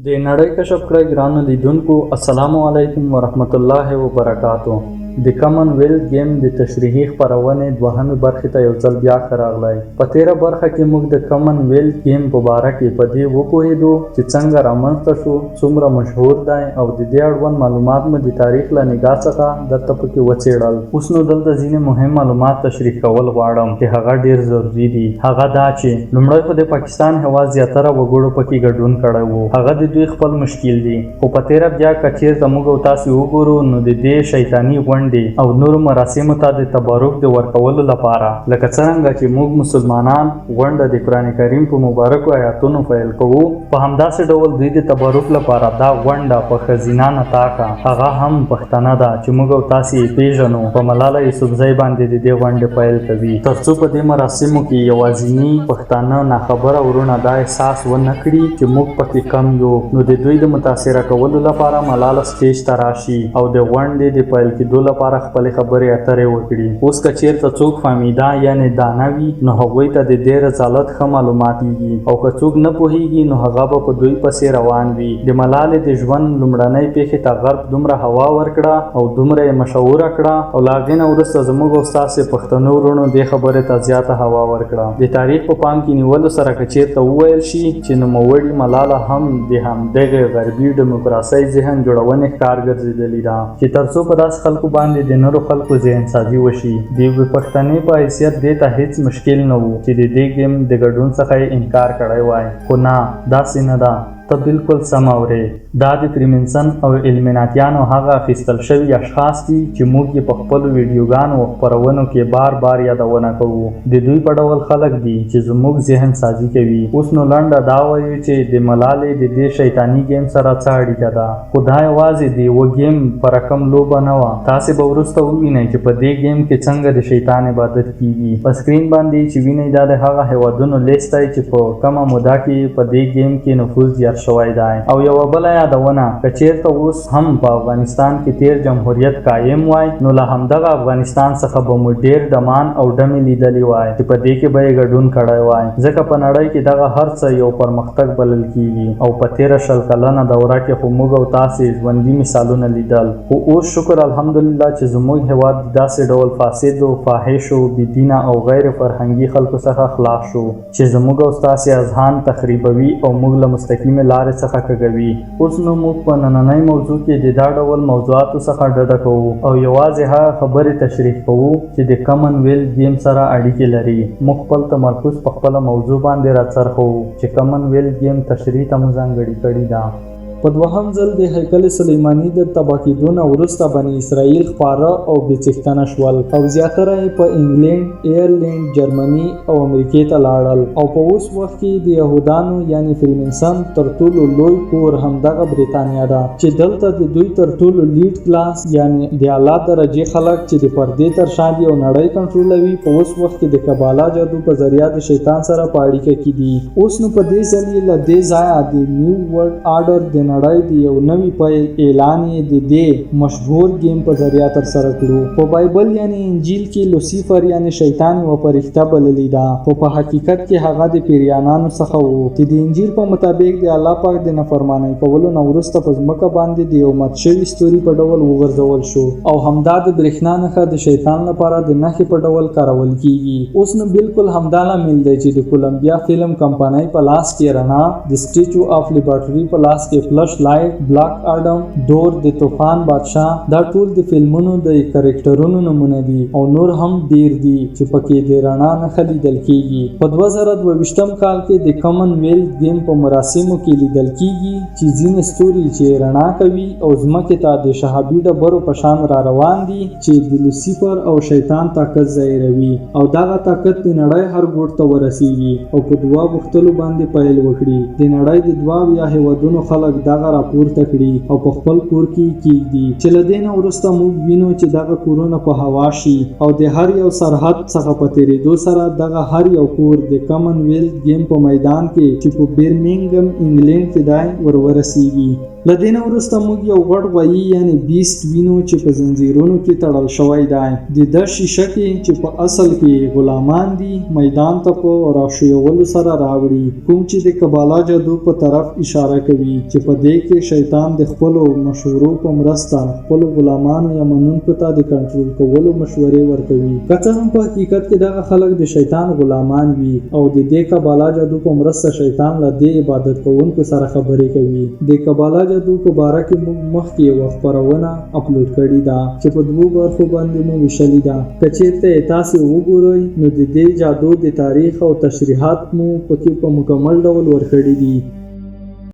د نړۍ کشف کړی ګرانو لیدونکو السلام علیکم ورحمت الله وبرکاتو. د کامن ویلث گیم د تشریحي خپرونې دوهمې برخې ته یو ځل بیا ښه راغلی. په تېره برخه کې موږ د کامن ویلث گیم په باره کې په دې وپوهېدو چې څنګه رامنځته شو، څومره مشهور دی او د دې اړوند معلومات مو د تاریخ له نګاه څخه درته پکې وڅېړل. اوس نو دلته ځینې مهم معلومات تشریح کول غواړم چې هغه ډېر ضروري دي. هغه دا چې لومړی خو د پاکستان هېواد زیاتره وګړو پکې ګډون کړی و. هغه د دوی خپل مشکل دي، خو په تېره بیا که چېرته موږ او تاسې وګورو نو د دې شیطاني غونډې او نورو مراسمو ته د تبرک د ورکولو لپاره، لکه څرنګه چې موږ مسلمانان غونډه د قرآن کریم په مبارکو آیاتونو پیل کوو، په همداسې ډول دوی د تبرک لپاره دا غونډه په ښځینه نطاقه، هغه هم پښتنه ده چې موږ او تاسې یې پېژنو، په ملاله یوسفزۍ باندې د دې غونډې پیل کوي، تر څو په دې مراسمو کې یوازیني پښتانه ناخبره وروڼه دا احساس ونه کړي چې موږ پکې کم یو، نو د دوی د متاثره کولو لپاره ملاله سټیج ته راشي او د غونډې د پیل کېدو لپاره خپلې خبرې اترې وکړي. اوس که چېرته څوک فهمیده یعنې دانه وي نو هغوی ته د دې رسالت ښه معلومات کېږي، او که څوک نه پوهېږي نو هغه به په دوی پسې روان وي. د ملالې د ژوند لومړنۍ پېښې ته غرب دومره هوا ورکړه او دومره یې مشهوره کړه، او له هغې نه وروسته زموږ او ستاسې پښتنو وروڼو دې خبرې ته زیاته هوا ورکړه. د تاریخ په پام کې نیولو سره که چېرته وویل شي چې نوموړې ملاله هم د همدغې غربي ډیموکراسۍ ذهن جوړونې ښکار ګرځېدلې ده چې تر څو په داسې خلکو باندې د نورو خلکو ذهن سازي وشي. د یوې پښتنې په حیثیت دې ته هیڅ مشکل نه و چې د دې ګیم د ګډون څخه یې انکار کړی وای، خو نه، داسې نه ده. ته بالکل سم اورې. دا د فریمنسن او المیناتیانو هغه اخیستل شوي اشخاص دي چې موږ یې په خپلو ویډیوګانو او خپرونو کې بار بار یادونه کوو. د دوی په ډول خلک دي چې زموږ ذهن سازي کوي. اوس نو لنډه دا وایو چې د ملالې د دې شیطاني ګیم سره څه اړیکه ده، خو دا یوازې د یوه ګیم په رقم لوبه نه وه. تاسې به وروسته ووینئ چې په دې ګیم کې څنګه د شیطان عبادت کیږي. په سکرین باندې چې وینئ دا د هغه هیوادونو لیست دی چې په کمه موده کې په دې ګیم کې نفوذ زیات شوی دی. او یوه بله یادونه، که چېرته اوس هم په افغانستان کې تیر جمهوریت قایم وای نو له همدغه افغانستان څخه به مو ډېر ډمان او ډمې لیدلې وای چې په دې کې به یې ګډون کړی وای، ځکه په نړۍ کې دغه هر څه یو پرمختګ بلل کیږي. او په تېره 20 کلنه دوره کې خو موږ او تاسې ژوندي مثالونه لیدل، خو اوس شکر الحمدلله چې زموږ هېواد د داسې ډول فاسدو، فاحشو، بېدینه او غیر فرهنګي خلکو څخه خلاص شو چې زموږ او ستاسې اذهان تخریبوي او موږ له مستقیمې لارې څخه کږوي. اوس نو موږ په نننۍ موضوع کې د دا ډول موضوعاتو څخه ډډه کوو او یوازې هغه خبرې تشریح کوو چې د کامن ویلث گیم سره اړیکې لري. موږ خپل تمرکز په خپله موضوع باندې راڅرخوو چې کامن ویلث گیم تشریح ته مو ځانګړې کړې ده. په دوهم ځل د هیکل سلیماني د تباه کېدو نه وروسته بني اسرائیل خپاره او بېڅښتنه شول او زیاتره یې په انګلینډ، ایرلینډ، جرمني او امریکې ته لاړل، او په اوس وخت کې د یهودانو یعنې فریمنسن تر ټولو لوی کور همدغه بریتانیا ده چې دلته د دوی تر ټولو لیډ کلاس یعنې د اعلی درجې خلک چې د پردې تر شا دي او نړۍ کنټرولوي، په اوس وخت کې د کباله جادو په ذریعه د شیطان سره په اړیکه کې دي. اوس نو په دې ځل یې له دې ځایه د نیو ورلډ آرډر د نړۍ د یو نوي پیل اعلان یې د دې مشهور گیم په ذریعه ترسره کړو. په بایبل یعنې انجیل کې لوسیفر یعنې شیطان یوه فرښته بللې ده، خو په حقیقت کې هغه د پیریانانو څخه و چې د انجیل په مطابق د الله پاک د نافرمانۍ کولو نه وروسته په ځمکه باندې د یو مات شوي ستوري په ډول وغورځول شو، او همدا د برېښنا نښه د شیطان لپاره د نښې په ډول کارول کیږي. اوس نو بالکل همدا لامل دی چې د کولمبیا فلم کمپنۍ په لاس کې رڼا، د سټیچو آف لیبرټي په لاس کې فلش لایټ، بلاک آډم، ډور، د طوفان بادشاه، دا ټول د فلمونو د کرکټرونو نمونه دي او نور هم ډیر دي چې پکې د رڼا نښه لیدل کیږي. په 2022 کال کې د کامن ویلث گیم په مراسمو کې لیدل کیږي چې ځینې ستوري چې رڼا کوي او ځمکې ته د شهابي ډبرو په شان را روان دي چې د لوسیفر او شیطان طاقت ظاهروي، او دغه طاقت د نړۍ هر ګوټ ته ورسیږي او په دعا غوښتلو باندې پیل وکړي. د نړۍ د 2 یا هیوادونو خلک دغه راپورته کړي او په خپل کور کې کېږدي چې له دې نه وروسته موږ وینو چې دغه کورونه په هوا شي او د هر یو سرحد څخه په تېرېدو سره دغه هر یو کور د کامن ویلث گیم په میدان کې چې په بیرمنګم انګلینډ کې دی ورسیږي. له دې نه وروسته موږ یو غټ غوایي یعنی بیسټ وینو چې په زنځیرونو کې تړل شوی دی. د ده شیشه کې چې په اصل کې غلامان دي میدان ته په راشویولو سره راوړي، کوم چې د کبالا جادو په طرف اشاره کوي چې په دې کې شیطان د خپلو مشورو په مرسته خپلو غلامانو یا منونکو ته د کنټرول کولو مشورې ورکوي. که څه هم په حقیقت کې دغه خلک د شیطان غلامان وي او د دې کبالا جادو په مرسته شیطان له دې عبادت کوونکو سره خبرې کوي. د کبالا جادو په باره کې موږ مخکې یوه خپرونه اپلوډ کړې ده چې په 2 برخو باندې مو ویشلې ده. که چیرته تاسې وګورئ نو د دې جادو د تاریخ او تشریحات مو پکې په مکمل ډول ورکړي دي.